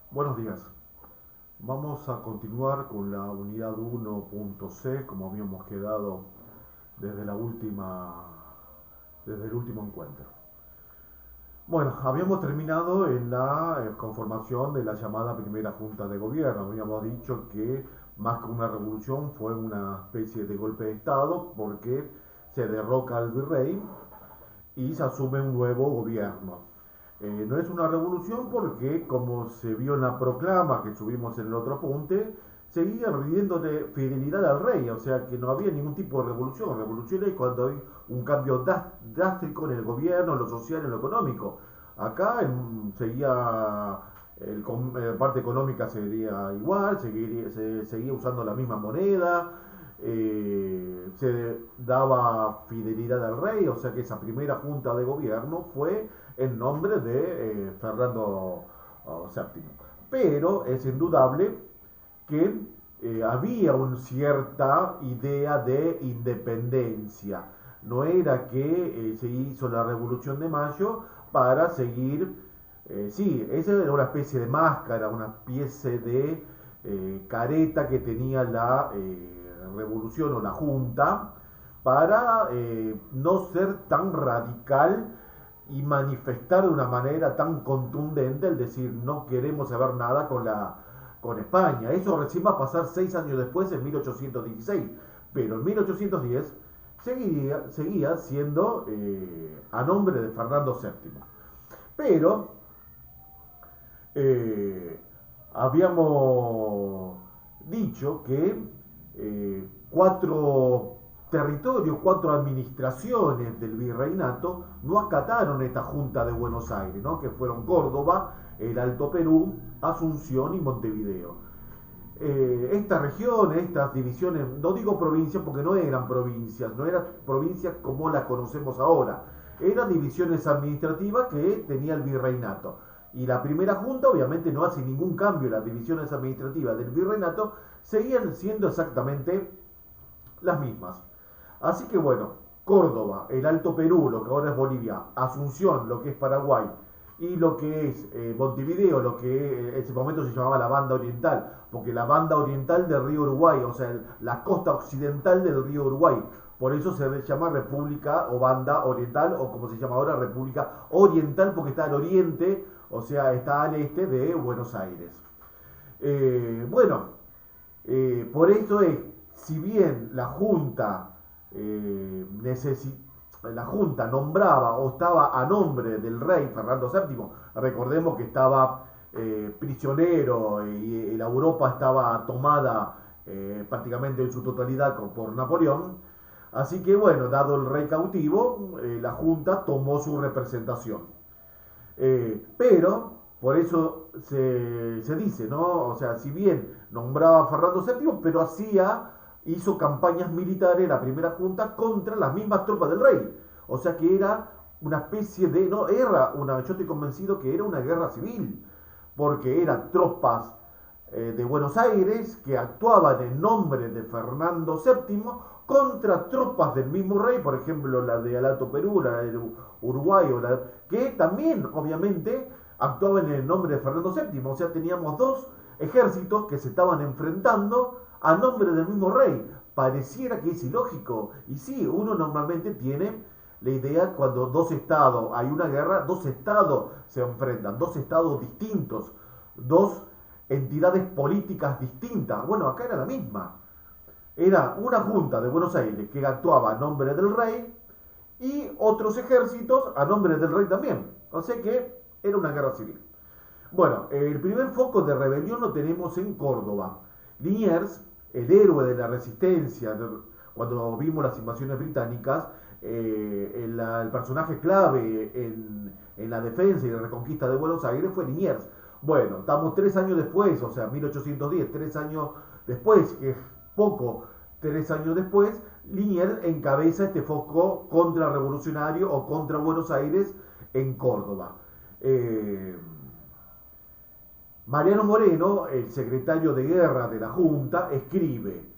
Buenos días. Vamos a continuar con la unidad 1.c como habíamos quedado desde desde el último encuentro. Bueno, habíamos terminado en la conformación de la llamada primera junta de gobierno. Habíamos dicho que más que una revolución fue una especie de golpe de estado porque se derroca al virrey y se asume un nuevo gobierno. No es una revolución porque, como se vio en la proclama que subimos en el otro apunte, seguía rindiéndole fidelidad al rey, o sea que no había ningún tipo de revolución. Revolución es cuando hay un cambio drástico en el gobierno, en lo social, en lo económico. Acá seguía, la parte económica seguiría igual, se seguía usando la misma moneda, se daba fidelidad al rey, o sea que esa primera junta de gobierno fue en nombre de Fernando VII. Pero es indudable que había una cierta idea de independencia. No era que se hizo la Revolución de Mayo para seguir, sí, esa era una especie de máscara, una especie de careta que tenía la revolución o la junta para no ser tan radical y manifestar de una manera tan contundente el decir no queremos saber nada con España. Eso recién va a pasar 6 años después, en 1816, pero en 1810 seguía siendo a nombre de Fernando VII. Pero eh, habíamos dicho que cuatro territorios, cuatro administraciones del virreinato no acataron esta Junta de Buenos Aires, ¿no? Que fueron Córdoba, el Alto Perú, Asunción y Montevideo. Estas regiones, estas divisiones, no digo provincias porque no eran provincias, no eran provincias como las conocemos ahora, eran divisiones administrativas que tenía el virreinato. Y la primera junta obviamente no hace ningún cambio, las divisiones administrativas del virreinato seguían siendo exactamente las mismas. Así que bueno, Córdoba, el Alto Perú, lo que ahora es Bolivia, Asunción, lo que es Paraguay, y lo que es Montevideo, lo que en ese momento se llamaba la banda oriental, porque la banda oriental del río Uruguay, o sea, la costa occidental del río Uruguay. Por eso se llama República o Banda Oriental, o como se llama ahora, República Oriental, porque está al oriente, o sea, está al este de Buenos Aires. Bueno, por eso es, si bien la Junta nombraba o estaba a nombre del rey Fernando VII, recordemos que estaba prisionero y la Europa estaba tomada prácticamente en su totalidad por Napoleón, así que bueno, dado el rey cautivo, la Junta tomó su representación. Pero, por eso se dice, ¿no? O sea, si bien nombraba a Fernando VII, pero hizo campañas militares, la primera junta, contra las mismas tropas del rey. O sea que era una especie de, no, yo estoy convencido que era una guerra civil, porque eran tropas de Buenos Aires que actuaban en nombre de Fernando VII contra tropas del mismo rey, por ejemplo la de Alto Perú, la de Uruguay, que también obviamente actuaban en el nombre de Fernando VII. O sea, teníamos dos ejércitos que se estaban enfrentando a nombre del mismo rey. Pareciera que es ilógico. Y sí, uno normalmente tiene la idea cuando dos estados, hay una guerra, dos estados se enfrentan, dos estados distintos, dos entidades políticas distintas. Bueno, acá era la misma. Era una junta de Buenos Aires que actuaba a nombre del rey y otros ejércitos a nombre del rey también. O sea que era una guerra civil. Bueno, el primer foco de rebelión lo tenemos en Córdoba. Liniers, el héroe de la resistencia, cuando vimos las invasiones británicas, el personaje clave en la defensa y la reconquista de Buenos Aires fue Liniers. Bueno, estamos 3 años después, o sea, 1810, 3 años después, que es poco, 3 años después, Liniers encabeza este foco contrarrevolucionario o contra Buenos Aires en Córdoba. Eh, Mariano Moreno, el secretario de guerra de la Junta, escribe: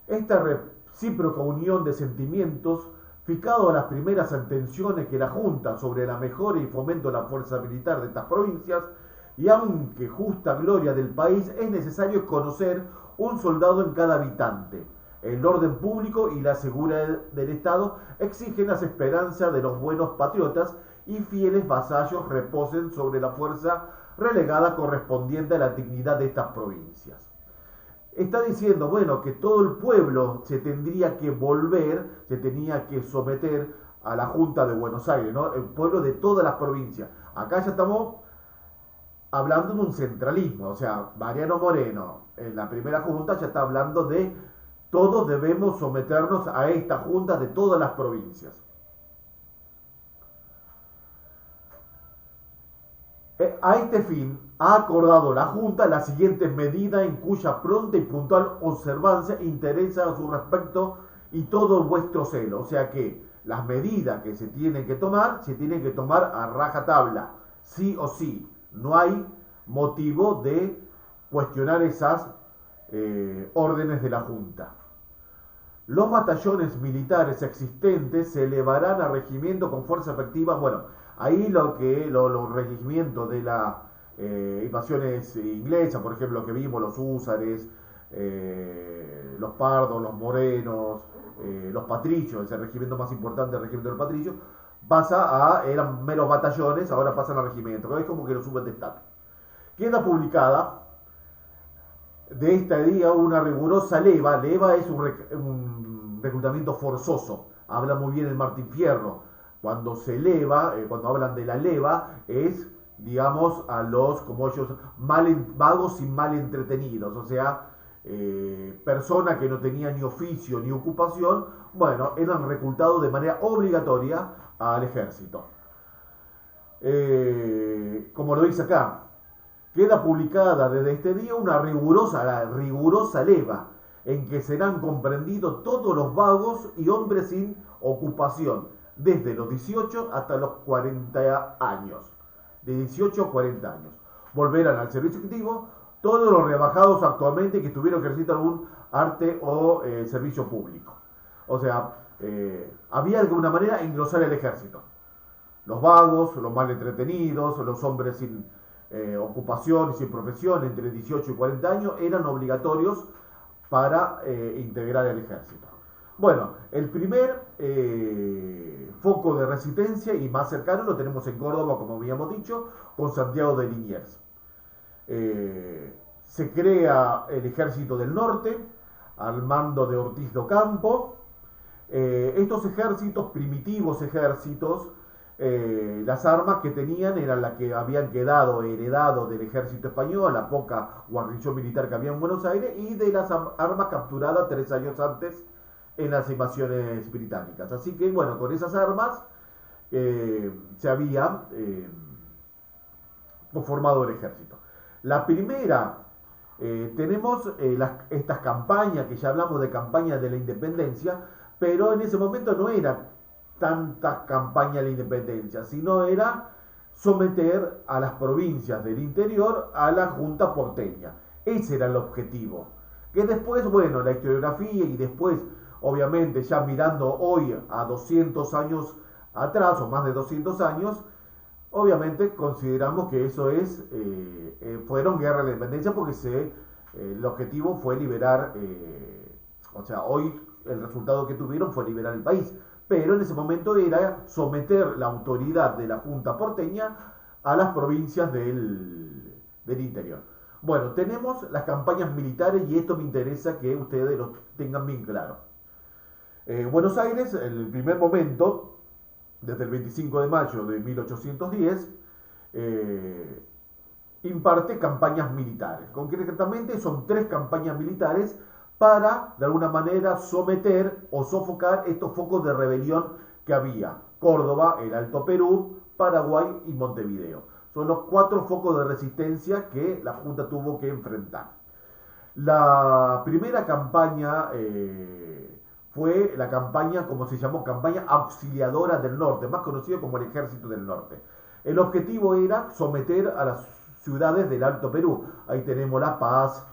esta recíproca unión de sentimientos, fijado a las primeras intenciones que la Junta sobre la mejora y fomento de la fuerza militar de estas provincias, Y aunque justa gloria del país, es necesario conocer un soldado en cada habitante. El orden público y la seguridad del Estado exigen las esperanzas de los buenos patriotas y fieles vasallos reposen sobre la fuerza relegada correspondiente a la dignidad de estas provincias. Está diciendo, bueno, que todo el pueblo se tendría que volver, se tenía que someter a la Junta de Buenos Aires, ¿no? El pueblo de todas las provincias. Acá ya estamos hablando de un centralismo, o sea, Mariano Moreno en la primera junta ya está hablando de todos debemos someternos a esta junta de todas las provincias. A este fin ha acordado la Junta las siguientes medidas en cuya pronta y puntual observancia interesa a su respecto y todo vuestro celo. O sea que las medidas que se tienen que tomar a rajatabla, sí o sí. No hay motivo de cuestionar esas órdenes de la Junta. Los batallones militares existentes se elevarán a regimiento con fuerza efectiva. Bueno, ahí los regimientos de las invasiones inglesas, por ejemplo, que vimos, los húsares, los pardos, los morenos, los patricios, el regimiento más importante, el regimiento del patricio, eran meros batallones, ahora pasan al regimiento, es como que lo suben de estatus. Queda publicada de esta día una rigurosa leva. Leva es un reclutamiento forzoso. Habla muy bien el Martín Fierro. Cuando se eleva, cuando hablan de la leva, es, digamos, a los, como ellos, vagos y mal entretenidos. O sea, personas que no tenían ni oficio ni ocupación, bueno, eran reclutados de manera obligatoria al ejército. Como lo dice acá, queda publicada desde este día una rigurosa leva en que serán comprendidos todos los vagos y hombres sin ocupación, desde los 18 hasta los 40 años. De 18 a 40 años. Volverán al servicio activo todos los rebajados actualmente que estuvieron ejerciendo algún arte o servicio público. O sea, había de alguna manera engrosar el ejército. Los vagos, los mal entretenidos, los hombres sin ocupación y sin profesión entre 18 y 40 años eran obligatorios para integrar el ejército. Bueno, el primer foco de resistencia y más cercano lo tenemos en Córdoba, como habíamos dicho, con Santiago de Liniers. Se crea el Ejército del Norte al mando de Ortiz de Ocampo. Estos ejércitos, primitivos ejércitos, las armas que tenían eran las que habían quedado heredado del ejército español, la poca guarnición militar que había en Buenos Aires, y de las armas capturadas 3 años antes en las invasiones británicas. Así que, bueno, con esas armas se había formado el ejército. La primera, tenemos estas campañas, que ya hablamos de campañas de la independencia, pero en ese momento no era tantas campañas de la independencia, sino era someter a las provincias del interior a la Junta porteña. Ese era el objetivo. Que después, bueno, la historiografía y después, obviamente, ya mirando hoy a 200 años atrás, o más de 200 años, obviamente consideramos que eso fueron guerras de la independencia porque el objetivo fue liberar, o sea, hoy el resultado que tuvieron fue liberar el país, pero en ese momento era someter la autoridad de la Junta porteña a las provincias del interior. Bueno, tenemos las campañas militares y esto me interesa que ustedes lo tengan bien claro. Buenos Aires, en el primer momento, desde el 25 de mayo de 1810, imparte campañas militares. Concretamente son 3 campañas militares para, de alguna manera, someter o sofocar estos focos de rebelión que había. Córdoba, el Alto Perú, Paraguay y Montevideo. Son los 4 focos de resistencia que la Junta tuvo que enfrentar. La primera campaña fue la campaña, como se llamó, campaña auxiliadora del norte, más conocido como el Ejército del Norte. El objetivo era someter a las ciudades del Alto Perú. Ahí tenemos La Paz,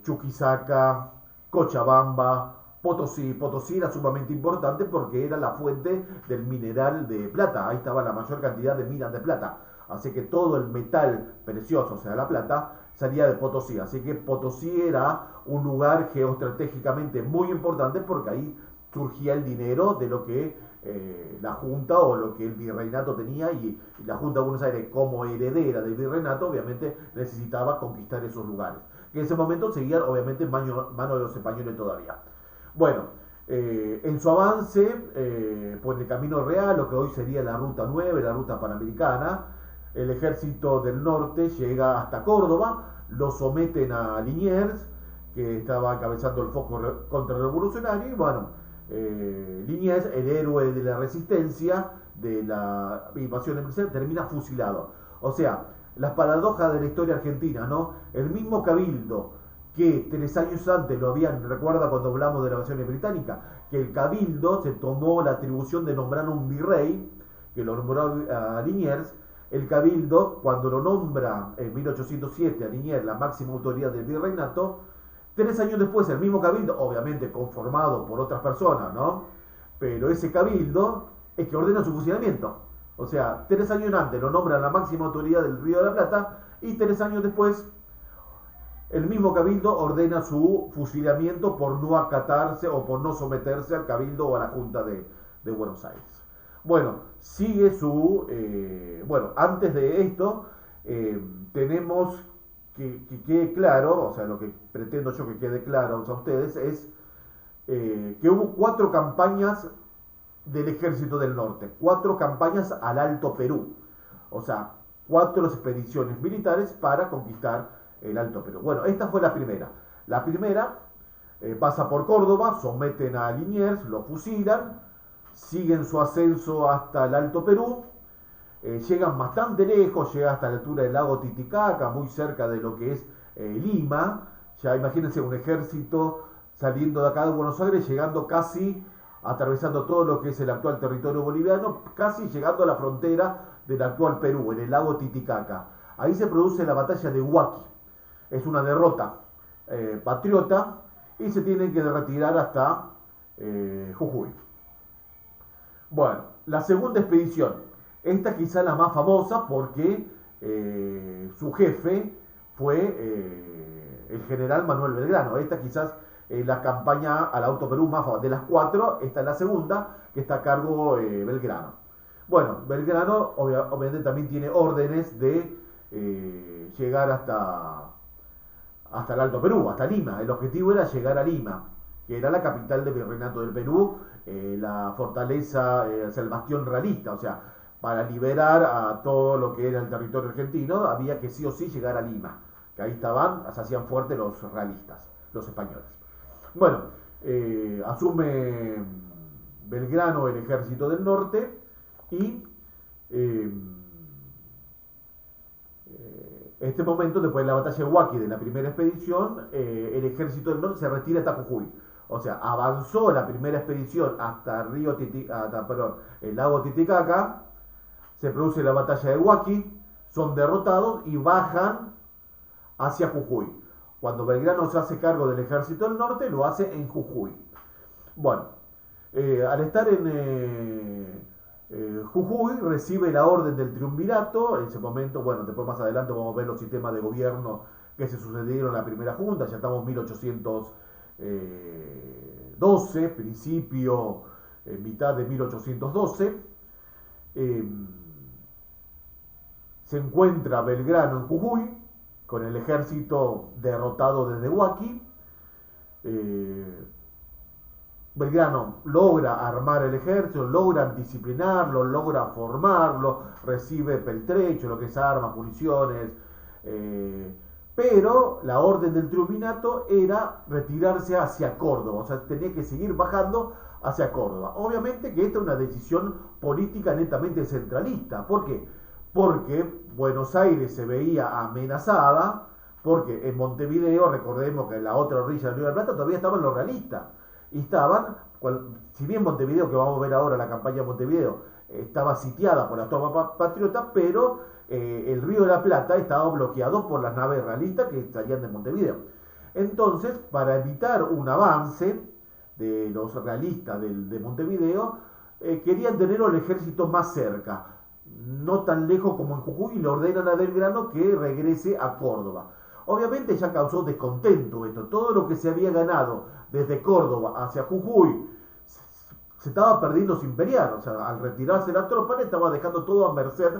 Chuquisaca, Cochabamba, Potosí. Potosí era sumamente importante porque era la fuente del mineral de plata. Ahí estaba la mayor cantidad de minas de plata. Así que todo el metal precioso, o sea, la plata, salía de Potosí. Así que Potosí era un lugar geoestratégicamente muy importante porque ahí surgía el dinero de lo que la Junta o lo que el virreinato tenía y la Junta de Buenos Aires como heredera del virreinato obviamente necesitaba conquistar esos lugares que en ese momento seguían obviamente en mano de los españoles todavía. Bueno, en su avance por el Camino Real, lo que hoy sería la Ruta 9, la Ruta Panamericana, el ejército del norte llega hasta Córdoba, lo someten a Liniers, que estaba encabezando el foco contrarrevolucionario, y bueno, Liniers, el héroe de la resistencia, de la invasión empresarial, termina fusilado. O sea, las paradojas de la historia argentina, ¿no? El mismo Cabildo que 3 años antes lo habían, recuerda cuando hablamos de la invasión británica, que el Cabildo se tomó la atribución de nombrar un virrey, que lo nombró a Liniers. El Cabildo, cuando lo nombra en 1807 a Liniers la máxima autoridad del virreinato, 3 años después el mismo Cabildo, obviamente conformado por otras personas, ¿no? Pero ese Cabildo es que ordena su fusilamiento. O sea, 3 años antes lo nombran la máxima autoridad del Río de la Plata y 3 años después el mismo Cabildo ordena su fusilamiento por no acatarse o por no someterse al Cabildo o a la Junta de Buenos Aires. Bueno, sigue su... bueno, antes de esto tenemos que quede claro, o sea, lo que pretendo yo que quede claro a ustedes es que hubo 4 campañas del Ejército del Norte, 4 campañas al Alto Perú, o sea, 4 expediciones militares para conquistar el Alto Perú. Bueno, esta fue la primera. La primera pasa por Córdoba, someten a Liniers, lo fusilan, siguen su ascenso hasta el Alto Perú, llegan bastante lejos, llegan hasta la altura del lago Titicaca, muy cerca de lo que es Lima. Ya imagínense un ejército saliendo de acá de Buenos Aires, llegando casi, atravesando todo lo que es el actual territorio boliviano, casi llegando a la frontera del actual Perú, en el lago Titicaca. Ahí se produce la batalla de Huaki. Es una derrota patriota y se tienen que retirar hasta Jujuy. Bueno, la segunda expedición, esta quizá la más famosa porque su jefe fue el general Manuel Belgrano. Esta quizás la campaña al Alto Perú más famosa. De las 4, esta es la segunda, que está a cargo Belgrano. Bueno, Belgrano obviamente también tiene órdenes de llegar hasta el Alto Perú, hasta Lima. El objetivo era llegar a Lima, que era la capital del virreinato del Perú, la fortaleza, el bastión realista. O sea, para liberar a todo lo que era el territorio argentino, había que sí o sí llegar a Lima, que ahí estaban, se hacían fuertes los realistas, los españoles. Bueno, asume Belgrano el ejército del norte y en este momento, después de la batalla de Huaki de la primera expedición, el ejército del norte se retira hasta Jujuy. O sea, avanzó la primera expedición hasta el lago Titicaca, se produce la batalla de Huaki, son derrotados y bajan hacia Jujuy. Cuando Belgrano se hace cargo del ejército del norte, lo hace en Jujuy. Bueno, al estar en Jujuy, recibe la orden del triunvirato. En ese momento, bueno, después más adelante vamos a ver los sistemas de gobierno que se sucedieron en la primera junta. Ya estamos en 1812, principio, mitad de 1812. Se encuentra Belgrano en Jujuy, con el ejército derrotado desde Huaki. Belgrano logra armar el ejército, logra disciplinarlo, logra formarlo, recibe peltrecho, lo que es armas, municiones, pero la orden del triunvirato era retirarse hacia Córdoba, o sea, tenía que seguir bajando hacia Córdoba. Obviamente que esta es una decisión política netamente centralista. ¿Por qué? Porque Buenos Aires se veía amenazada, porque en Montevideo, recordemos que en la otra orilla del Río de la Plata todavía estaban los realistas. Y estaban, si bien Montevideo, que vamos a ver ahora la campaña de Montevideo, estaba sitiada por las tropas patriotas, pero el Río de la Plata estaba bloqueado por las naves realistas que salían de Montevideo. Entonces, para evitar un avance de los realistas de Montevideo, querían tener el ejército más cerca. no tan lejos como en Jujuy y le ordenan a Belgrano que regrese a Córdoba. Obviamente ya causó descontento esto. Todo lo que se había ganado desde Córdoba hacia Jujuy se estaba perdiendo sin pelear. O sea, al retirarse la tropa le estaba dejando todo a merced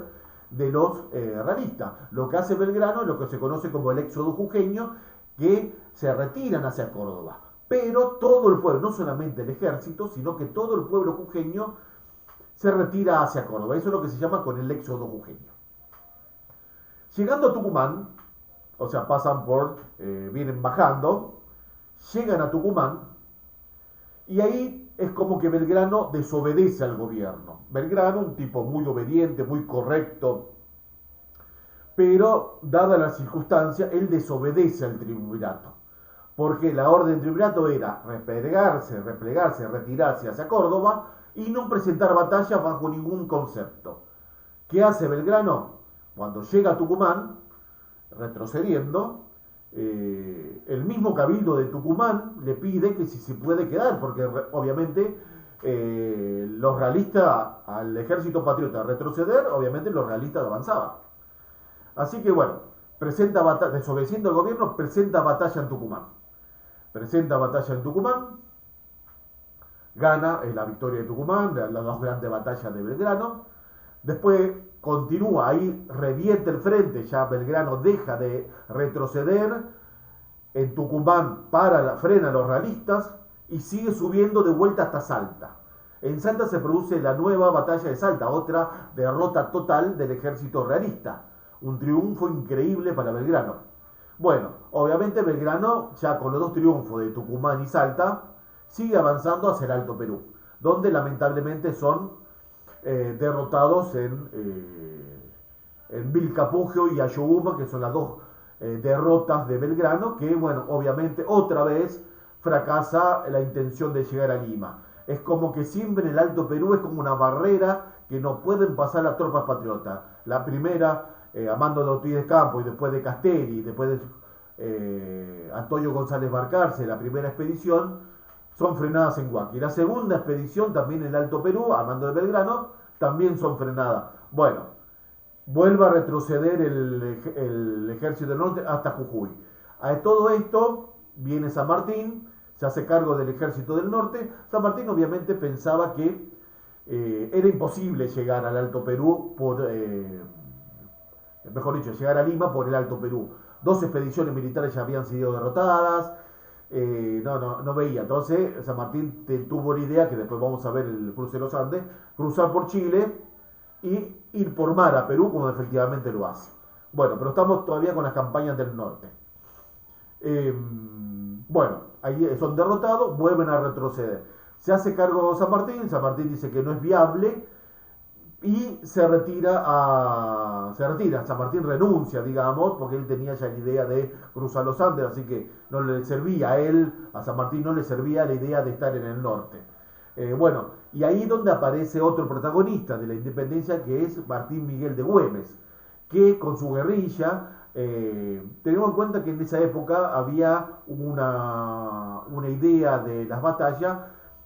de los realistas. Lo que hace Belgrano es lo que se conoce como el éxodo jujeño, que se retiran hacia Córdoba. Pero todo el pueblo, no solamente el ejército, sino que todo el pueblo jujeño se retira hacia Córdoba. Eso es lo que se llama con el éxodo jujeño. Llegando a Tucumán, o sea, pasan por, vienen bajando, llegan a Tucumán y ahí es como que Belgrano desobedece al gobierno. Belgrano, un tipo muy obediente, muy correcto, pero dada la circunstancia, él desobedece al triunvirato. Porque la orden del triunvirato era replegarse, retirarse hacia Córdoba y no presentar batalla bajo ningún concepto. ¿Qué hace Belgrano? Cuando llega a Tucumán, retrocediendo, el mismo cabildo de Tucumán le pide que si se puede quedar, porque obviamente los realistas, al ejército patriota retroceder, obviamente los realistas avanzaban. Así que bueno, presenta batalla, desobedeciendo al gobierno, presenta batalla en Tucumán. Presenta batalla en Tucumán, gana la victoria de Tucumán, las dos grandes batallas de Belgrano. Después continúa, ahí revierte el frente, ya Belgrano deja de retroceder. En Tucumán frena a los realistas y sigue subiendo de vuelta hasta Salta. En Salta se produce la nueva batalla de Salta, otra derrota total del ejército realista. Un triunfo increíble para Belgrano. Bueno, obviamente Belgrano, ya con los dos triunfos de Tucumán y Salta, sigue avanzando hacia el Alto Perú, donde lamentablemente son derrotados en Vilcapugio y Ayohuma, que son las dos derrotas de Belgrano, que bueno, obviamente otra vez fracasa la intención de llegar a Lima. Es como que siempre en el Alto Perú es como una barrera que no pueden pasar las tropas patriotas. La primera, Amando de Ortiz Campo, y después de Castelli, después de Antonio González Barcarce, la primera expedición, son frenadas en Huachi. La segunda expedición, también en el Alto Perú, Armando de Belgrano, también son frenadas. Bueno, vuelve a retroceder el ejército del norte hasta Jujuy. A todo esto viene San Martín, se hace cargo del ejército del norte. San Martín obviamente pensaba que era imposible llegar al Alto Perú mejor dicho, llegar a Lima por el Alto Perú. Dos expediciones militares ya habían sido derrotadas. No veía. Entonces San Martín tuvo la idea, que después vamos a ver el cruce de los Andes, cruzar por Chile y ir por mar a Perú, como efectivamente lo hace. Bueno, pero estamos todavía con las campañas del norte. Bueno, ahí son derrotados, vuelven a retroceder. Se hace cargo San Martín dice que no es viable y se retira. San Martín renuncia, digamos, porque él tenía ya la idea de cruzar los Andes, así que no le servía a él, a San Martín no le servía la idea de estar en el norte. Bueno, y ahí es donde aparece otro protagonista de la independencia, que es Martín Miguel de Güemes, que con su guerrilla, tenemos en cuenta que en esa época había una idea de las batallas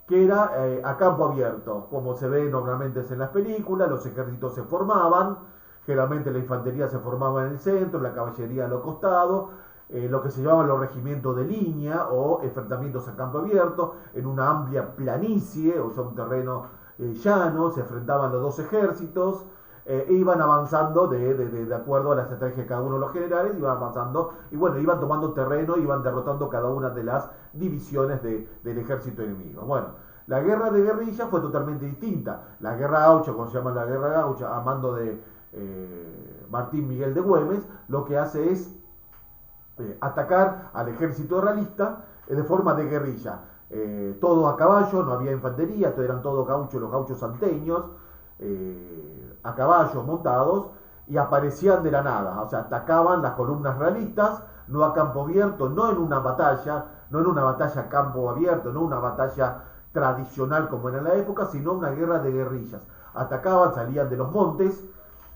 que era a campo abierto, como se ve normalmente en las películas. Los ejércitos se formaban, generalmente la infantería se formaba en el centro, la caballería a los costados, lo que se llamaban los regimientos de línea o enfrentamientos a campo abierto, en una amplia planicie, o sea, un terreno llano, se enfrentaban los dos ejércitos, e iban avanzando de acuerdo a la estrategia de cada uno de los generales, iban avanzando y bueno, iban tomando terreno, iban derrotando cada una de las divisiones del ejército enemigo. Bueno, la guerra de guerrilla fue totalmente distinta. La guerra gaucha, como se llama la guerra gaucha, a mando de Martín Miguel de Güemes, lo que hace es atacar al ejército realista de forma de guerrilla. Todo a caballo, no había infantería, eran todos gauchos, los gauchos salteños, a caballos montados, y aparecían de la nada, o sea, atacaban las columnas realistas, no a campo abierto, no en una batalla a campo abierto, no una batalla tradicional como era en la época, sino una guerra de guerrillas. Atacaban, salían de los montes,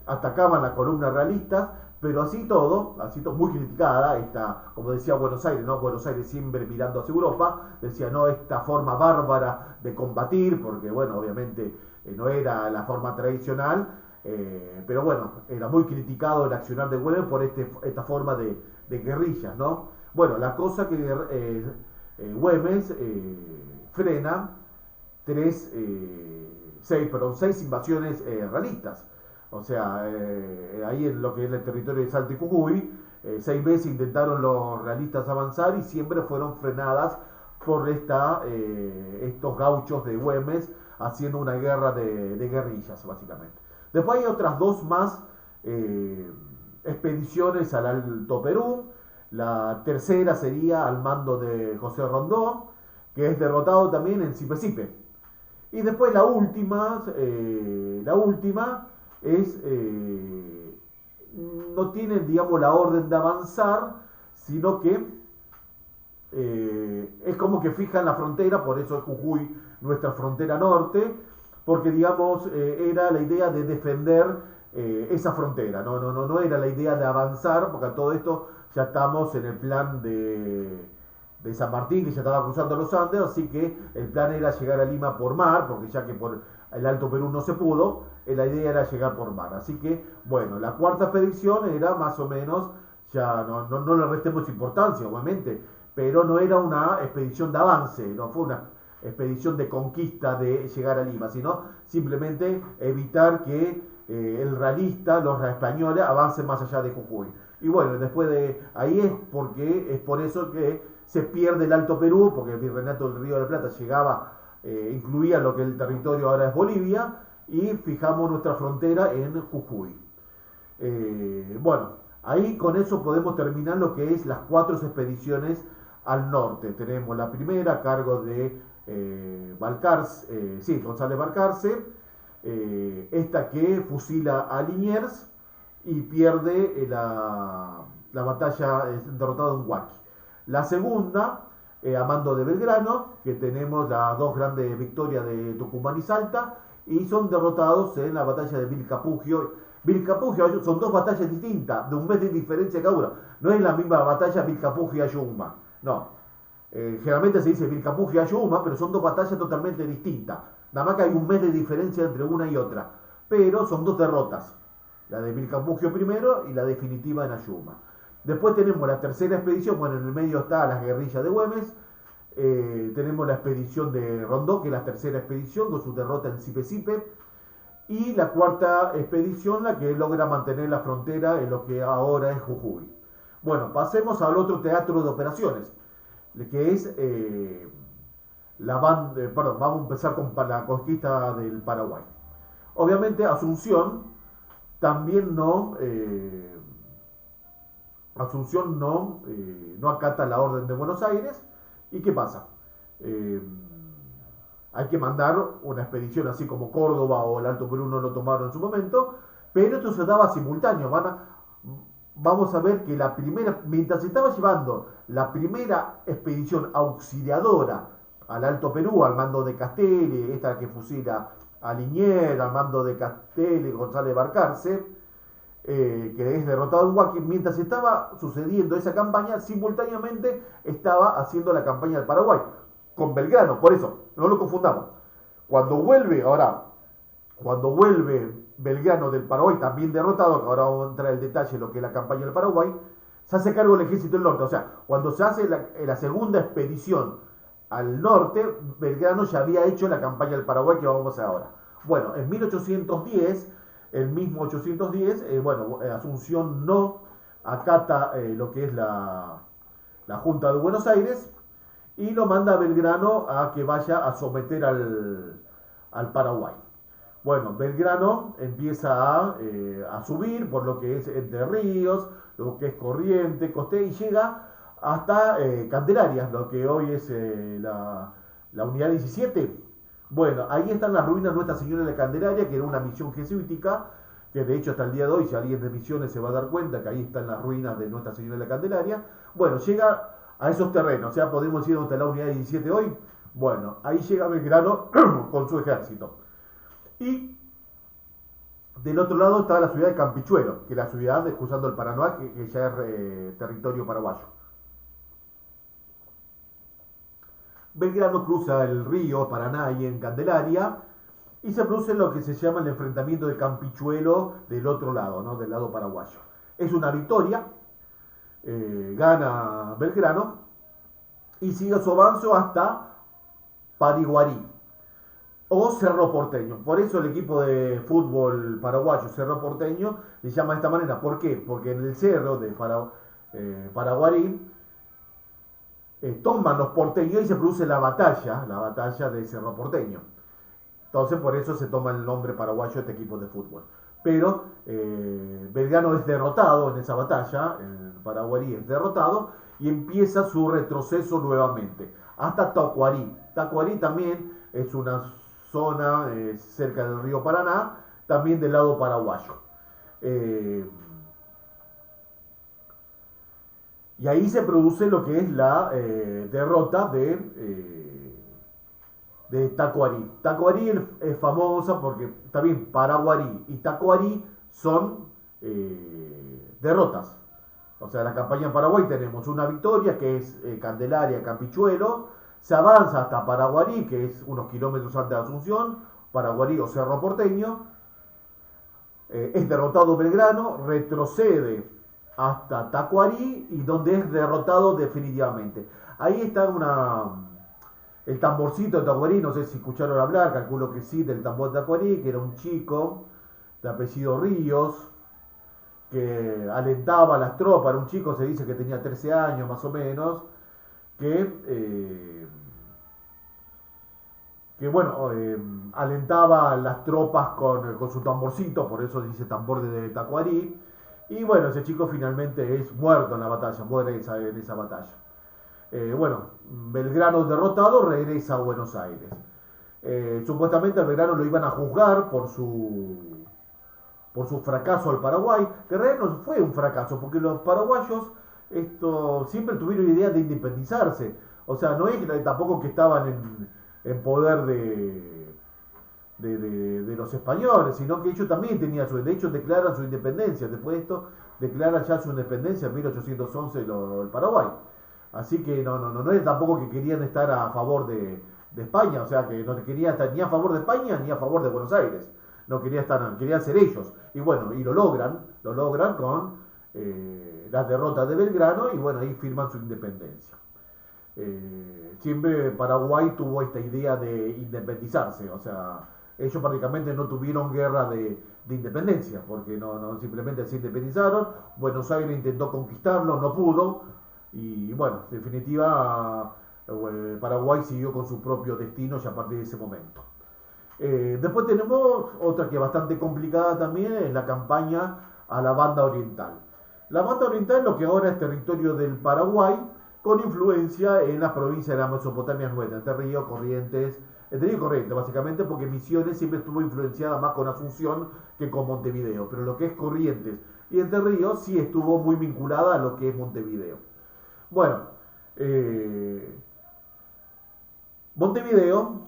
atacaban las columnas realistas, pero así todo, muy criticada, como decía Buenos Aires, ¿no? Buenos Aires siempre mirando hacia Europa, decía, no, esta forma bárbara de combatir, porque bueno, obviamente no era la forma tradicional, Pero bueno, era muy criticado el accionar de Güemes por esta forma de guerrillas, ¿no? Bueno, la cosa que Güemes frena seis invasiones realistas. O sea, ahí en lo que es el territorio de Salta y Jujuy, 6 veces intentaron los realistas avanzar y siempre fueron frenadas por estos gauchos de Güemes haciendo una guerra de guerrillas, básicamente. Después hay otras dos más expediciones al Alto Perú. La tercera sería al mando de José Rondón, que es derrotado también en Sipe. Y después la última es, no tienen, digamos, la orden de avanzar, sino que es como que fijan la frontera, por eso es Jujuy nuestra frontera norte, porque, digamos, era la idea de defender esa frontera, no era la idea de avanzar, porque a todo esto ya estamos en el plan de San Martín, que ya estaba cruzando los Andes, así que el plan era llegar a Lima por mar, porque ya que por el Alto Perú no se pudo, la idea era llegar por mar. Así que, bueno, la cuarta expedición era más o menos, ya no le restemos importancia, obviamente, pero no era una expedición de avance, no fue una expedición de conquista de llegar a Lima, sino simplemente evitar que el realista, los españoles, avancen más allá de Jujuy. Y bueno, después de ahí es por eso que se pierde el Alto Perú, porque el virreinato del Río de la Plata incluía lo que el territorio ahora es Bolivia, y fijamos nuestra frontera en Jujuy. Bueno, ahí con eso podemos terminar lo que es las 4 expediciones al norte. Tenemos la primera a cargo de González Balcarce, esta que fusila a Liniers y pierde la batalla, derrotado en Huaki. La segunda, a mando de Belgrano, que tenemos las dos grandes victorias de Tucumán y Salta, y son derrotados en la batalla de Vilcapugio. Vilcapugio son dos batallas distintas, de un mes de diferencia cada una. No es la misma batalla Vilcapugio y Ayuma, no. Generalmente se dice Vilcapugio y Ayuma, pero son dos batallas totalmente distintas. Nada más que hay un mes de diferencia entre una y otra. Pero son dos derrotas. La de Vilcapugio primero y la definitiva en Ayuma. Después tenemos la tercera expedición, bueno, en el medio está las guerrillas de Güemes. Tenemos la expedición de Rondón, que es la tercera expedición, con su derrota en Sipe. Y la cuarta expedición, la que logra mantener la frontera en lo que ahora es Jujuy. Bueno, pasemos al otro teatro de operaciones, que es vamos a empezar con la conquista del Paraguay. Obviamente también Asunción no acata la orden de Buenos Aires. ¿Y qué pasa? Eh, Hay que mandar una expedición así como Córdoba o el Alto Perú no lo tomaron en su momento, pero esto se daba simultáneo. Vamos a ver que mientras se estaba llevando la primera expedición auxiliadora al Alto Perú, al mando de Castelli, esta que fusila a Liniers, al mando de Castelli, González Balcarce, que es derrotado en Huaki, mientras estaba sucediendo esa campaña, simultáneamente estaba haciendo la campaña del Paraguay, con Belgrano, por eso, no lo confundamos. Cuando vuelve Belgrano del Paraguay, también derrotado, que ahora vamos a entrar en detalle en lo que es la campaña del Paraguay, se hace cargo del ejército del norte. O sea, cuando se hace la segunda expedición al norte, Belgrano ya había hecho la campaña del Paraguay que vamos a hacer ahora. Bueno, en 1810, el mismo 810, Asunción no acata lo que es la Junta de Buenos Aires y lo manda a Belgrano a que vaya a someter al Paraguay. Bueno, Belgrano empieza a subir por lo que es Entre Ríos, lo que es Corrientes, Costé, y llega hasta Candelaria, lo que hoy es la unidad 17. Bueno, ahí están las ruinas de Nuestra Señora de Candelaria, que era una misión jesuítica, que de hecho hasta el día de hoy, si alguien de misiones se va a dar cuenta que ahí están las ruinas de Nuestra Señora de la Candelaria. Bueno, llega a esos terrenos, o sea, podemos ir donde está la unidad 17 hoy. Bueno, ahí llega Belgrano con su ejército. Y del otro lado está la ciudad de Campichuelo, que es la ciudad cruzando el Paraná, que ya es territorio paraguayo. Belgrano cruza el río Paraná y en Candelaria y se produce lo que se llama el enfrentamiento de Campichuelo del otro lado, ¿no? Del lado paraguayo. Es una victoria, gana Belgrano y sigue su avance hasta Pariguarí o Cerro Porteño. Por eso el equipo de fútbol paraguayo Cerro Porteño se llama de esta manera. ¿Por qué? Porque en el cerro de Paraguarí toman los porteños y se produce la batalla de Cerro Porteño. Entonces por eso se toma el nombre paraguayo de este equipo de fútbol. Pero Belgrano es derrotado en esa batalla, el Paraguarí es derrotado y empieza su retroceso nuevamente hasta Tacuarí. Tacuarí también es una zona cerca del río Paraná, también del lado paraguayo. Y ahí se produce lo que es la derrota de Tacuarí. Tacuarí es famosa porque también Paraguarí y Tacuarí son derrotas. O sea, la campaña en Paraguay tenemos una victoria que es Candelaria, Campichuelo, se avanza hasta Paraguarí, que es unos kilómetros antes de Asunción, Paraguarí o Cerro Porteño, es derrotado Belgrano, retrocede hasta Tacuarí y donde es derrotado definitivamente. Ahí está el tamborcito de Tacuarí, no sé si escucharon hablar, calculo que sí, del tambor de Tacuarí, que era un chico de apellido Ríos, que alentaba a las tropas, era un chico, se dice que tenía 13 años más o menos, que bueno, alentaba a las tropas con su tamborcito, por eso dice tambor de Tacuarí, y bueno, ese chico finalmente es muerto en la batalla, muere en esa batalla. Bueno, Belgrano derrotado regresa a Buenos Aires. Supuestamente a Belgrano lo iban a juzgar por su fracaso al Paraguay, que en realidad no fue un fracaso, porque los paraguayos siempre tuvieron idea de independizarse. O sea, no es tampoco que estaban en poder de los españoles, sino que ellos también tenían de hecho declaran su independencia, después de esto declaran ya su independencia en 1811 el Paraguay. Así que no es tampoco que querían estar a favor de España, o sea que no querían estar ni a favor de España ni a favor de Buenos Aires. No querían ser ellos. Y bueno, y lo logran con la derrota de Belgrano y bueno, ahí firman su independencia. Siempre Paraguay tuvo esta idea de independizarse, o sea, ellos prácticamente no tuvieron guerra de independencia, porque no simplemente se independizaron. Buenos Aires intentó conquistarlo, no pudo, y bueno, en definitiva Paraguay siguió con su propio destino ya a partir de ese momento. Después tenemos otra que es bastante complicada también, es la campaña a la Banda Oriental. La Banda Oriental es lo que ahora es territorio del Paraguay, con influencia en las provincias de la Mesopotamia nuestra, Entre Ríos, Corrientes, básicamente porque Misiones siempre estuvo influenciada más con Asunción que con Montevideo, pero lo que es Corrientes y Entre Ríos sí estuvo muy vinculada a lo que es Montevideo. Bueno, Montevideo,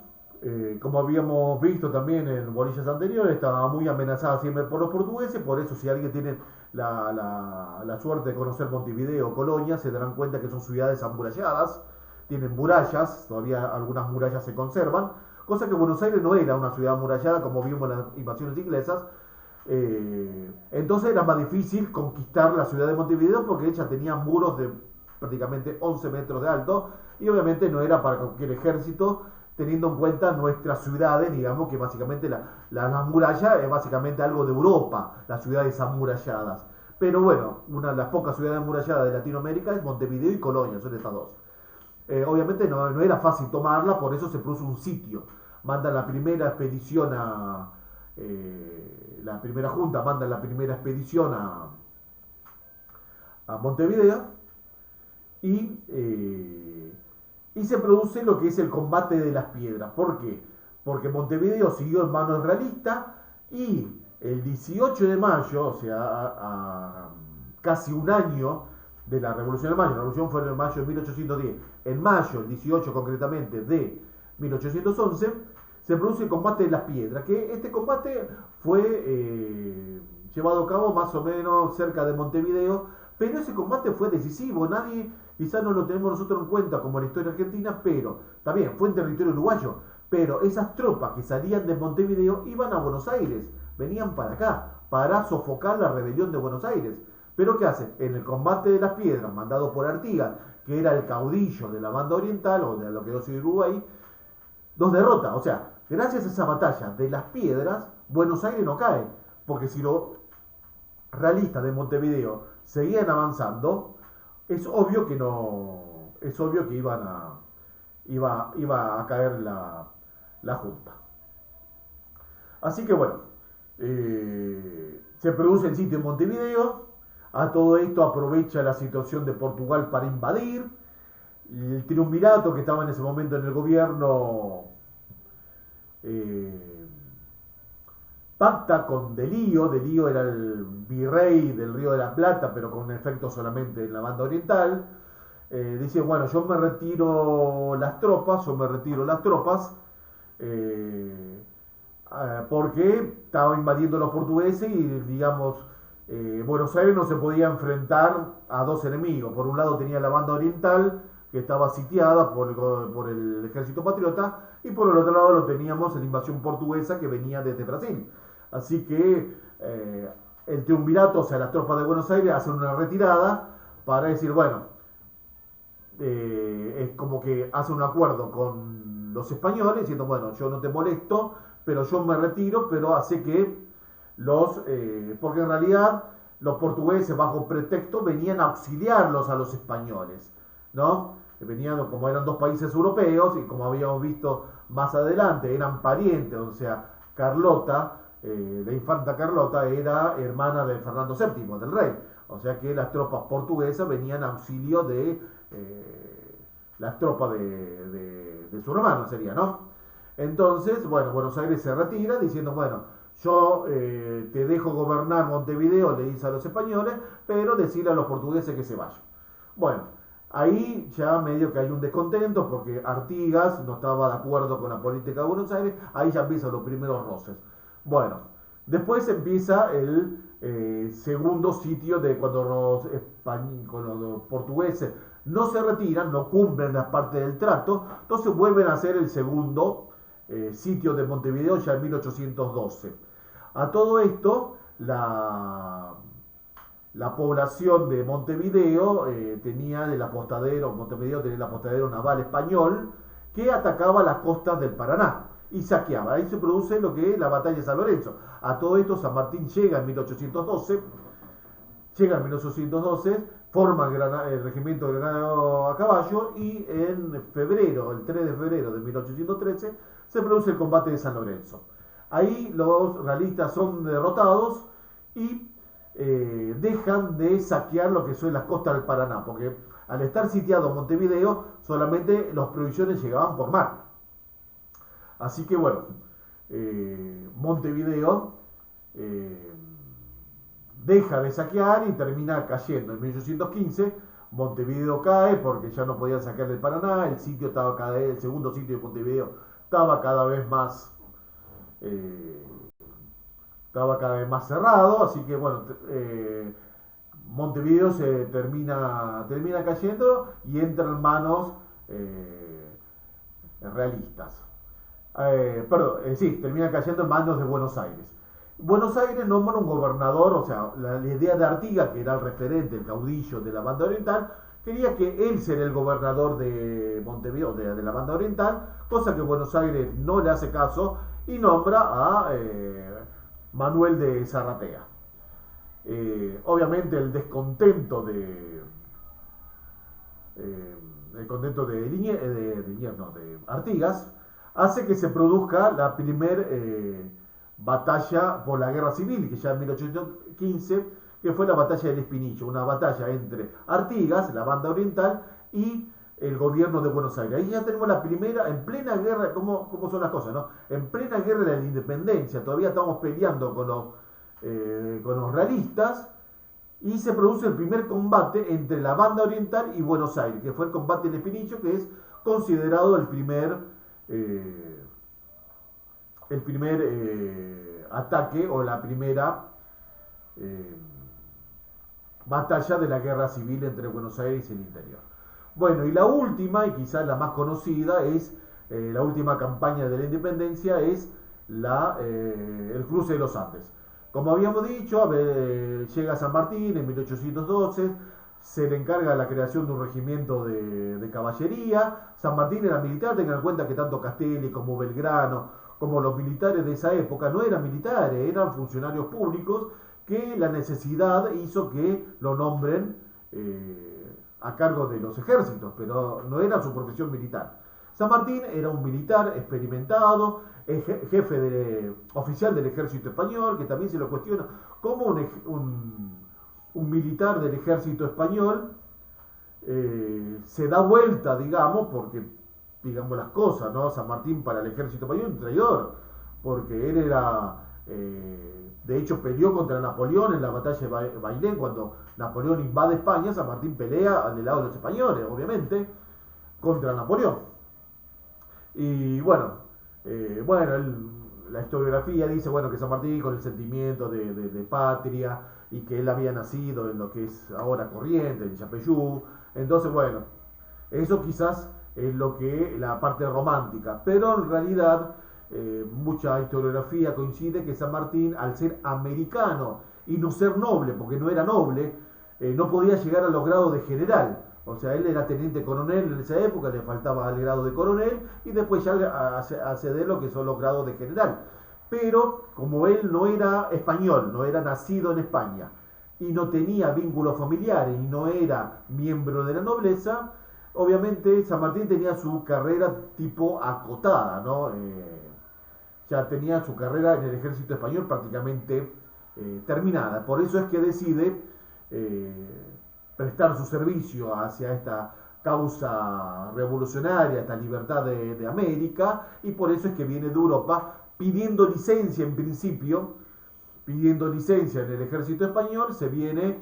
como habíamos visto también en bolillas anteriores, estaba muy amenazada siempre por los portugueses, por eso si alguien tiene la suerte de conocer Montevideo o Colonia, se darán cuenta que son ciudades amuralladas, tienen murallas, todavía algunas murallas se conservan, cosa que Buenos Aires no era una ciudad amurallada como vimos en las invasiones inglesas. Entonces era más difícil conquistar la ciudad de Montevideo porque ella tenía muros de prácticamente 11 metros de alto y obviamente no era para cualquier ejército, teniendo en cuenta nuestras ciudades, digamos que básicamente la muralla es básicamente algo de Europa, las ciudades amuralladas. Pero bueno, una de las pocas ciudades amuralladas de Latinoamérica es Montevideo y Colonia, son estas dos. Obviamente no era fácil tomarla, por eso se produce un sitio. Mandan la primera expedición la primera junta manda la primera expedición a Montevideo y se produce lo que es el combate de las piedras. ¿Por qué? Porque Montevideo siguió en manos realistas y el 18 de mayo, o sea, a casi un año de la Revolución de Mayo, la Revolución fue en mayo de 1810, en mayo, el 18 concretamente de 1811, se produce el combate de las piedras, que este combate fue llevado a cabo más o menos cerca de Montevideo, pero ese combate fue decisivo, quizás no lo tenemos nosotros en cuenta como la historia argentina, pero también fue en territorio uruguayo, pero esas tropas que salían de Montevideo iban a Buenos Aires, venían para acá, para sofocar la rebelión de Buenos Aires. Pero ¿qué hacen? En el combate de las piedras, mandado por Artigas, que era el caudillo de la banda oriental, o de lo que hoy es Uruguay, los derrota. O sea, gracias a esa batalla de las piedras, Buenos Aires no cae. Porque si los realistas de Montevideo seguían avanzando, es obvio que no. Es obvio que iba a caer la Junta. Así que bueno, se produce el sitio en Montevideo. A todo esto aprovecha la situación de Portugal para invadir. El triunvirato que estaba en ese momento en el gobierno eh, pacta con Delío. Delío era el virrey del Río de la Plata, pero con efecto solamente en la banda oriental. Dice, bueno, yo me retiro las tropas, eh, porque estaba invadiendo los portugueses y, digamos, Buenos Aires no se podía enfrentar a dos enemigos. Por un lado tenía la banda oriental, que estaba sitiada por el ejército patriota, y por el otro lado lo teníamos en la invasión portuguesa que venía desde Brasil. Así que el triunvirato, o sea, las tropas de Buenos Aires hacen una retirada para decir, bueno, es como que hace un acuerdo con los españoles diciendo, bueno, yo no te molesto, pero yo me retiro, pero hace que porque en realidad los portugueses bajo pretexto venían a auxiliarlos a los españoles, ¿no? Venían, como eran dos países europeos y como habíamos visto más adelante, eran parientes. O sea, Carlota, la infanta Carlota era hermana de Fernando VII, del rey. O sea que las tropas portuguesas venían a auxilio de las tropas de su hermano, sería, ¿no? Entonces, bueno, Buenos Aires se retira diciendo, bueno, yo te dejo gobernar Montevideo, le dice a los españoles, pero decirle a los portugueses que se vayan. Bueno, ahí ya medio que hay un descontento porque Artigas no estaba de acuerdo con la política de Buenos Aires, ahí ya empiezan los primeros roces. Bueno, después empieza el segundo sitio de cuando los portugueses no se retiran, no cumplen la parte del trato, entonces vuelven a hacer el segundo sitio de Montevideo ya en 1812. A todo esto, la población de Montevideo tenía el apostadero, Montevideo tenía el apostadero naval español que atacaba las costas del Paraná y saqueaba. Ahí se produce lo que es la batalla de San Lorenzo. A todo esto San Martín llega en 1812, forma el regimiento de Granado a caballo y en febrero, el 3 de febrero de 1813, se produce el combate de San Lorenzo. Ahí los realistas son derrotados y dejan de saquear lo que son las costas del Paraná, porque al estar sitiado Montevideo, solamente las provisiones llegaban por mar. Así que bueno, Montevideo deja de saquear y termina cayendo. En 1815 Montevideo cae porque ya no podían saquear el Paraná, el segundo sitio de Montevideo estaba cada vez más cerrado, así que bueno, Montevideo se termina cayendo y entra en manos realistas. Termina cayendo en manos de Buenos Aires. Buenos Aires nombra un gobernador, o sea, la idea de Artigas, que era el referente, el caudillo de la banda oriental, quería que él sea el gobernador de Montevideo, de la banda oriental, cosa que Buenos Aires no le hace caso y nombra a Manuel de Zarratea. Obviamente el descontento de Artigas hace que se produzca la primera batalla por la guerra civil, que ya en 1815, que fue la batalla del Espinillo, una batalla entre Artigas, la banda oriental, y el gobierno de Buenos Aires. Ahí ya tenemos la primera, en plena guerra, ¿cómo son las cosas, no? En plena guerra de la independencia, todavía estamos peleando con los realistas, y se produce el primer combate entre la banda oriental y Buenos Aires, que fue el combate del Espinillo, que es considerado el primer ataque o la primera batalla de la guerra civil entre Buenos Aires y el interior. Bueno, y la última, y quizás la más conocida, es la última campaña de la independencia es el cruce de los Andes. Como habíamos dicho, llega San Martín en 1812, se le encarga la creación de un regimiento de caballería. San Martín era militar, tengan en cuenta que tanto Castelli como Belgrano, como los militares de esa época, no eran militares, eran funcionarios públicos que la necesidad hizo que lo nombren a cargo de los ejércitos, pero no era su profesión militar. San Martín era un militar experimentado, oficial del ejército español, que también se lo cuestiona como un militar del ejército español se da vuelta, digamos, porque, digamos las cosas, ¿no? San Martín para el ejército español un traidor, porque él era, de hecho peleó contra Napoleón en la batalla de Bailén, cuando Napoleón invade España, San Martín pelea al lado de los españoles, obviamente, contra Napoleón. Y la historiografía dice que San Martín con el sentimiento de patria y que él había nacido en lo que es ahora Corrientes, en Yapeyú. Entonces, eso quizás es lo que la parte romántica, pero en realidad mucha historiografía coincide que San Martín, al ser americano y no ser noble, porque no era noble, no podía llegar a los grados de general. O sea, él era teniente coronel en esa época, le faltaba el grado de coronel y después ya acceder lo que son los grados de general. Pero como él no era español, no era nacido en España y no tenía vínculos familiares y no era miembro de la nobleza, obviamente San Martín tenía su carrera tipo acotada, ¿no? Ya tenía su carrera en el ejército español prácticamente terminada. Por eso es que decide prestar su servicio hacia esta causa revolucionaria, esta libertad de América, y por eso es que viene de Europa pidiendo licencia en principio, pidiendo licencia en el ejército español, se viene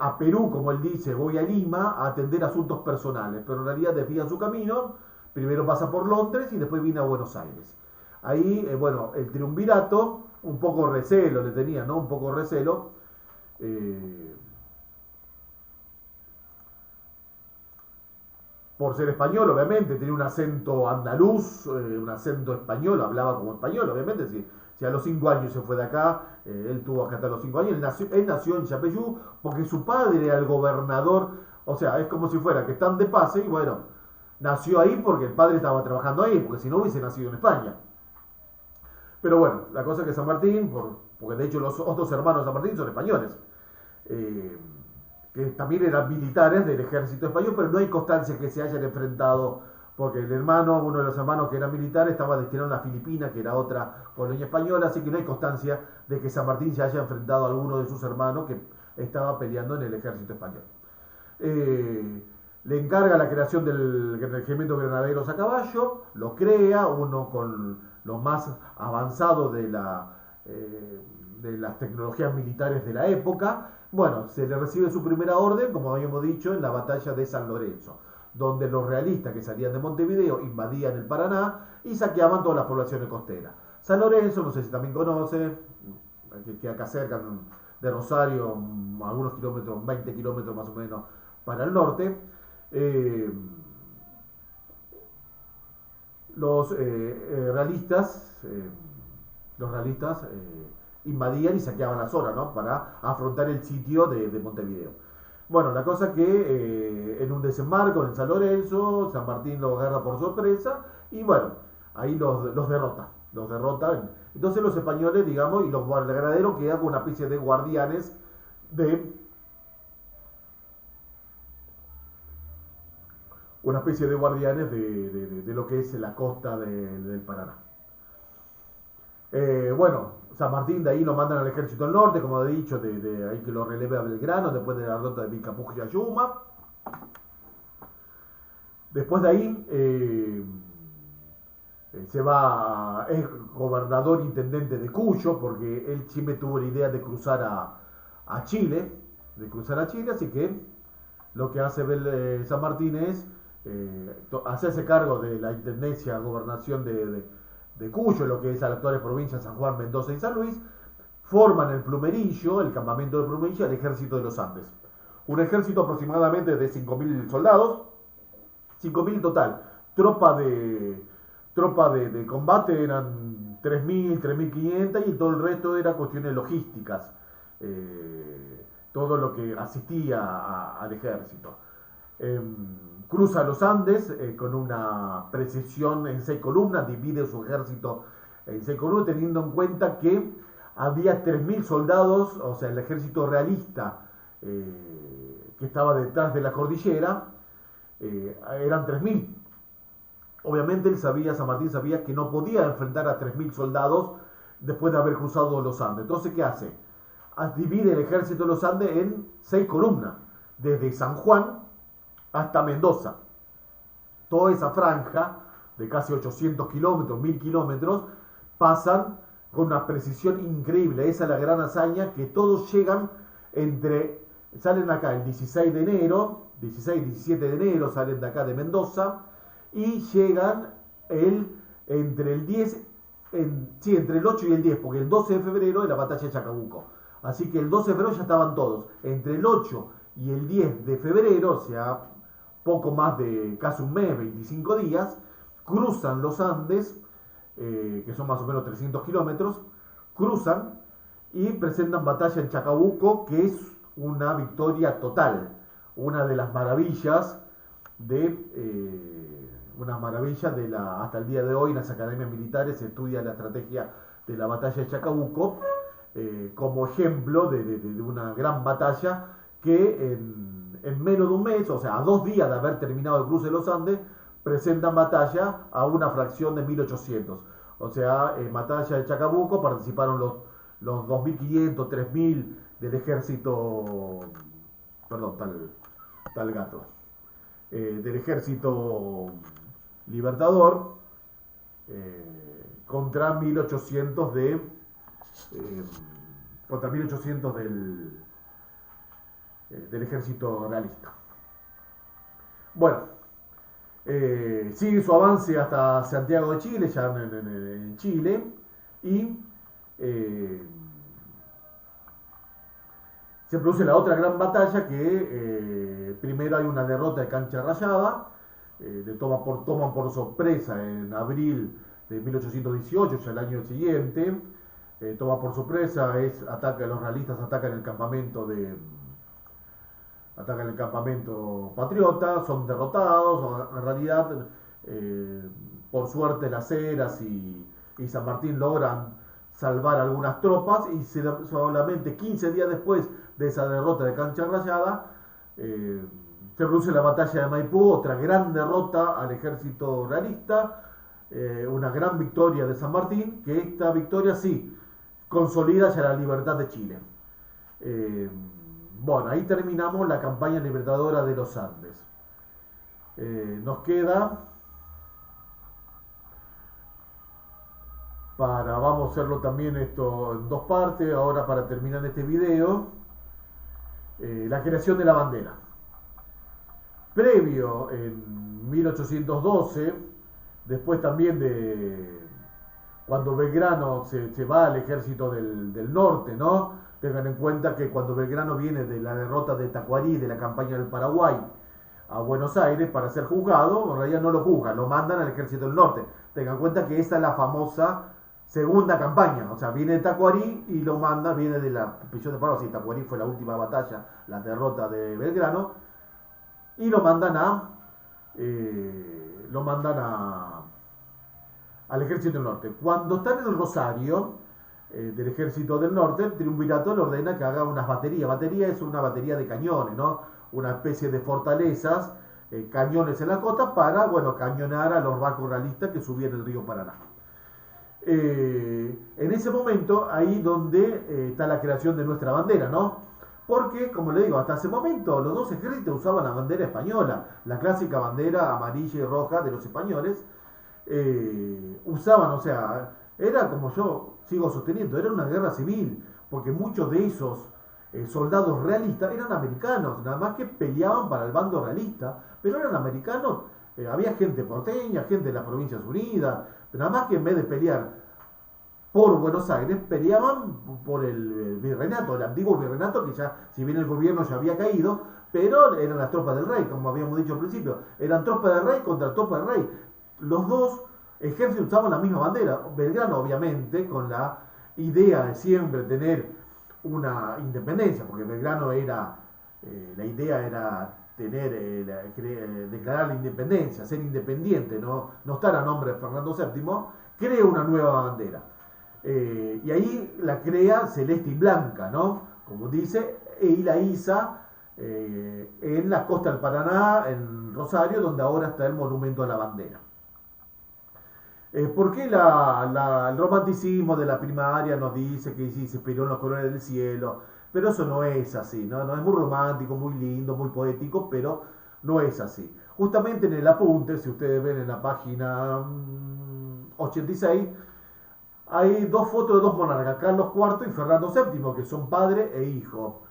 a Perú, como él dice, voy a Lima a atender asuntos personales, pero en realidad desvía su camino, primero pasa por Londres y después viene a Buenos Aires. Ahí, el triunvirato, un poco recelo le tenía, ¿no? Un poco recelo, por ser español, obviamente, tenía un acento andaluz, un acento español, hablaba como español, obviamente, si a los 5 años se fue de acá, él tuvo acá hasta los 5 años, él nació en Yapeyú porque su padre era el gobernador, o sea, es como si fuera que están de pase y nació ahí porque el padre estaba trabajando ahí, porque si no hubiese nacido en España. Pero la cosa es que San Martín, porque de hecho los otros hermanos de San Martín son españoles, que también eran militares del ejército español, pero no hay constancia que se hayan enfrentado, porque uno de los hermanos que era militar, estaba destinado a la Filipinas, que era otra colonia española, así que no hay constancia de que San Martín se haya enfrentado a alguno de sus hermanos que estaba peleando en el ejército español. Le encarga la creación del regimiento de granaderos a caballo, lo crea, uno con lo más avanzado de las tecnologías militares de la época. Se le recibe su primera orden, como habíamos dicho, en la batalla de San Lorenzo, donde los realistas que salían de Montevideo invadían el Paraná y saqueaban todas las poblaciones costeras. San Lorenzo, no sé si también conoce, que queda acá cerca de Rosario, algunos kilómetros, 20 kilómetros más o menos para el norte. Los realistas invadían y saqueaban la zona, ¿no? Para afrontar el sitio de Montevideo. La cosa que en un desembarco en San Lorenzo, San Martín los agarra por sorpresa y ahí los derrota. Entonces los españoles, digamos, y los granaderos quedan con una especie de guardianes de lo que es la costa del Paraná. San Martín de ahí lo mandan al ejército del norte, como he dicho, de ahí que lo releve a Belgrano, después de la derrota de Vilcapugio y Yuma. Después de ahí es gobernador intendente de Cuyo, porque él siempre tuvo la idea de cruzar a Chile, así que lo que hace San Martín es hacerse cargo de la intendencia, gobernación de Cuyo, lo que es a las actuales provincias San Juan, Mendoza y San Luis. Forman el Plumerillo, el campamento del Plumerillo, el ejército de los Andes. Un ejército aproximadamente de 5.000 soldados, 5.000 total. Tropa tropa de combate eran 3.000, 3.500 y todo el resto era cuestiones logísticas. Todo lo que asistía al ejército. Cruza los Andes con una precisión en 6 columnas, divide su ejército en 6 columnas, teniendo en cuenta que había 3.000 soldados, o sea, el ejército realista que estaba detrás de la cordillera, eran 3.000. Obviamente San Martín sabía que no podía enfrentar a 3.000 soldados después de haber cruzado los Andes. Entonces, ¿qué hace? Divide el ejército de los Andes en 6 columnas, desde San Juan hasta Mendoza. Toda esa franja de casi 800 kilómetros, 1.000 kilómetros, pasan con una precisión increíble. Esa es la gran hazaña, que todos llegan salen acá el 16 de enero, 16, 17 de enero, salen de acá de Mendoza, y llegan entre el 10, entre el 8 y el 10, porque el 12 de febrero es la batalla de Chacabuco. Así que el 12 de febrero ya estaban todos. Entre el 8 y el 10 de febrero, o sea, poco más de casi un mes, 25 días, cruzan los Andes, que son más o menos 300 kilómetros, cruzan y presentan batalla en Chacabuco, que es una victoria total, una de las maravillas hasta el día de hoy en las academias militares se estudia la estrategia de la batalla de Chacabuco como ejemplo de una gran batalla que en menos de un mes, o sea, a 2 días de haber terminado el cruce de los Andes, presentan batalla a una fracción de 1.800. O sea, en batalla de Chacabuco participaron los 2.500, 3.000 del ejército, perdón, tal gato, del ejército libertador, contra 1.800 contra 1.800 del ejército realista. Bueno, sigue su avance hasta Santiago de Chile, ya en Chile, y se produce la otra gran batalla que primero hay una derrota de Cancha Rayada, toman por sorpresa en abril de 1818, ya el año siguiente, toma por sorpresa, los realistas atacan el campamento patriota, son derrotados, en realidad por suerte Las Heras y San Martín logran salvar algunas tropas y solamente 15 días después de esa derrota de Cancha Rayada se produce la batalla de Maipú, otra gran derrota al ejército realista, una gran victoria de San Martín, que esta victoria sí consolida ya la libertad de Chile. Bueno, ahí terminamos la campaña libertadora de los Andes. Nos queda vamos a hacerlo también esto en 2 partes, ahora para terminar este video, la creación de la bandera. Previo, en 1812, después también de cuando Belgrano se va al ejército del norte, ¿no? Tengan en cuenta que cuando Belgrano viene de la derrota de Tacuarí, de la campaña del Paraguay, a Buenos Aires para ser juzgado, en realidad no lo juzgan, lo mandan al ejército del norte. Tengan en cuenta que esa es la famosa segunda campaña, o sea, viene de Tacuarí y lo manda, viene de la prisión de Paraguay, sí, Tacuarí fue la última batalla, la derrota de Belgrano, y lo mandan al ejército del norte. Cuando están en el Rosario del ejército del norte, el triunvirato le ordena que haga unas baterías. Batería es una batería de cañones, ¿no? Una especie de fortalezas, cañones en la costa para, bueno, cañonar a los barcos realistas que subían el río Paraná. En ese momento, ahí donde está la creación de nuestra bandera, ¿no? Porque, como le digo, hasta ese momento los dos ejércitos usaban la bandera española, la clásica bandera amarilla y roja de los españoles. Usaban, o sea, era como yo sigo sosteniendo, era una guerra civil, porque muchos de esos soldados realistas eran americanos, nada más que peleaban para el bando realista, pero eran americanos, había gente porteña, gente de las Provincias Unidas, nada más que en vez de pelear por Buenos Aires, peleaban por el virreinato, el antiguo virreinato, que ya, si bien el gobierno ya había caído, pero eran las tropas del rey, como habíamos dicho al principio, eran tropas del rey contra tropas del rey. Los dos ejércitos usaban la misma bandera. Belgrano, obviamente, con la idea de siempre tener una independencia, porque Belgrano era, la idea era tener, declarar la independencia, ser independiente, no estar a nombre de Fernando VII, crea una nueva bandera. Y ahí la crea celeste y blanca, ¿no? Como dice, y la iza en la costa del Paraná, en Rosario, donde ahora está el monumento a la bandera. ¿Por qué el romanticismo de la primaria nos dice que sí, se inspiró en los colores del cielo? Pero eso no es así, ¿no? No es muy romántico, muy lindo, muy poético, pero no es así. Justamente en el apunte, si ustedes ven en la página 86, hay dos fotos de dos monarcas, Carlos IV y Fernando VII, que son padre e hijo.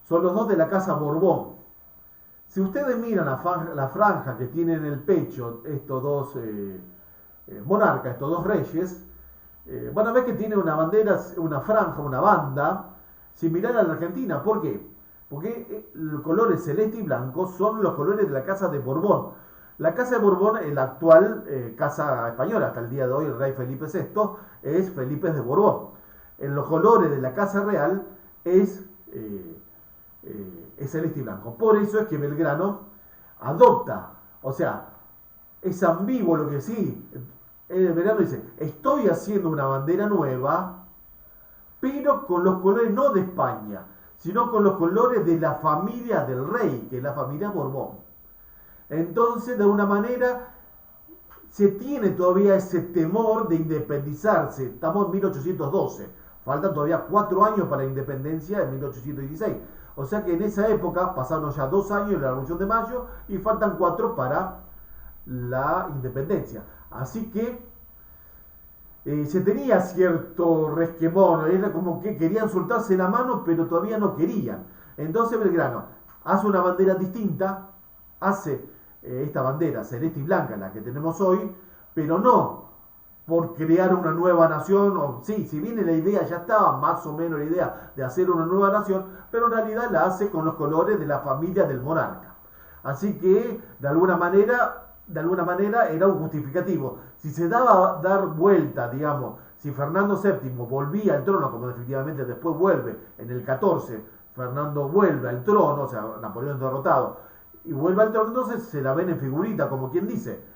Son los dos de la casa Borbón. Si ustedes miran la franja que tienen en el pecho estos dos monarcas, estos dos reyes, van a ver que tiene una bandera, una franja, una banda similar a la Argentina. ¿Por qué? Porque los colores celeste y blanco son los colores de la casa de Borbón. La casa de Borbón, la actual casa española, hasta el día de hoy el rey Felipe VI, es Felipe de Borbón. En los colores de la casa real es celeste y blanco. Por eso es que Belgrano adopta, o sea, es ambiguo lo que sí. Belgrano dice, estoy haciendo una bandera nueva, pero con los colores no de España, sino con los colores de la familia del rey, que es la familia Borbón. Entonces, de alguna manera, se tiene todavía ese temor de independizarse. Estamos en 1812, faltan todavía 4 años para la independencia en 1816. O sea que en esa época pasaron ya 2 años de la Revolución de Mayo y faltan 4 para la independencia. Así que se tenía cierto resquemor, era como que querían soltarse la mano, pero todavía no querían. Entonces Belgrano hace una bandera distinta, hace esta bandera celeste y blanca, la que tenemos hoy, pero no por crear una nueva nación, o sí, si bien la idea ya estaba más o menos la idea de hacer una nueva nación, pero en realidad la hace con los colores de la familia del monarca. Así que de alguna manera era un justificativo. Si se daba a dar vuelta, digamos, si Fernando VII volvía al trono, como definitivamente después vuelve en el 14, Fernando vuelve al trono, o sea, Napoleón derrotado, y vuelve al trono, entonces se la ven en figurita, como quien dice,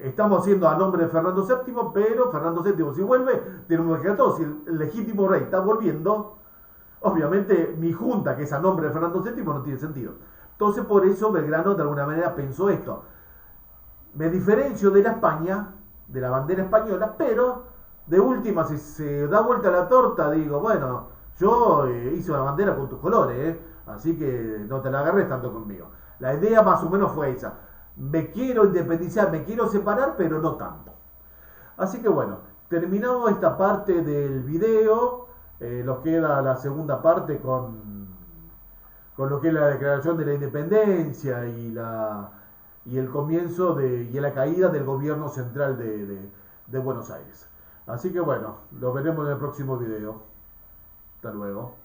estamos haciendo a nombre de Fernando VII, pero Fernando VII si vuelve, tenemos que todo, si el legítimo rey está volviendo, obviamente mi junta, que es a nombre de Fernando VII, no tiene sentido. Entonces por eso Belgrano de alguna manera pensó esto. Me diferencio de la España, de la bandera española, pero de última, si se da vuelta la torta, digo, bueno, yo hice una bandera con tus colores, así que no te la agarres tanto conmigo. La idea más o menos fue esa. Me quiero independizar, me quiero separar, pero no tanto. Así que bueno, terminamos esta parte del video. Nos queda la segunda parte con lo que es la declaración de la independencia y el comienzo y la caída del gobierno central de Buenos Aires. Así que bueno, lo veremos en el próximo video. Hasta luego.